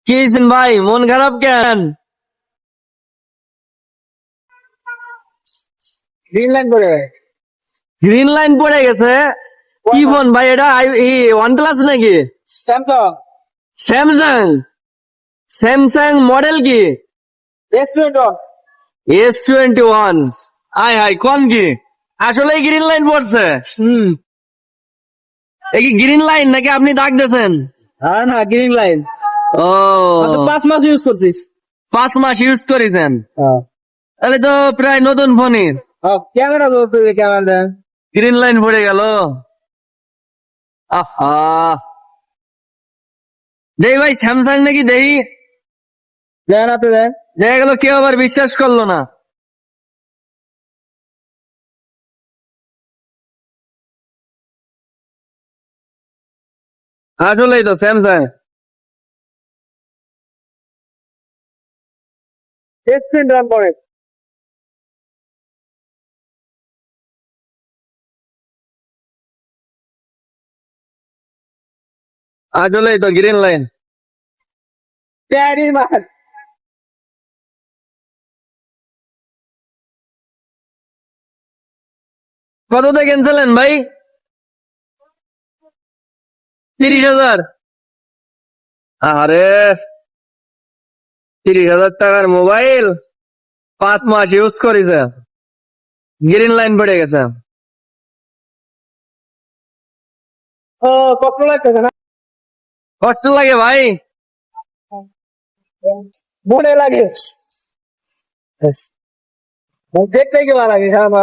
কি হয়েছেন ভাই, মন খারাপ কেন? গ্রিন লাইন পড়ে গ্রিন লাইন পড়ে গেছে? কি ফোন ভাই এটা? ওয়ান প্লাস নাকি? Samsung Samsung? স্যামসাং মডেল কি? S21। S21। আয় হাই, কোন কি আসলে গ্রিন লাইন পড়ছে? এ কি গ্রিন লাইন নাকি আপনি দাগ দিয়েছেন? হ্যাঁ না, গ্রিন লাইন। ও, 5 মাস ইউজ করছিস? 5 মাস ইউজ করেছেন? হ্যাঁ। তাহলে তো প্রায় নতুন ফোনই। ক্যামেরা বলতে ক্যামেরা গ্রিন লাইন পড়ে গেল। আহা, দেই ভাই স্যামসাং নাকি দেই? দেন আপনি দেন। দেখা গেল কেউ আবার বিশ্বাস করলো না। আসলেই তো স্যামসাং। S20 রান পড়ে। আসলেই তো গ্রিন লাইন। প্যারি মার। কততে কিনছিলেন ভাই? 30,000? আরে, 30,000 টাকার মোবাইল 5 মাস ইউজ করেছে, গ্রিন লাইন পড়ে গেছে। ও, কত লাগতেছে না? কষ্ট লাগে ভাই। মনে লাগে। দেখতে কি ভালো লাগে, খারাপ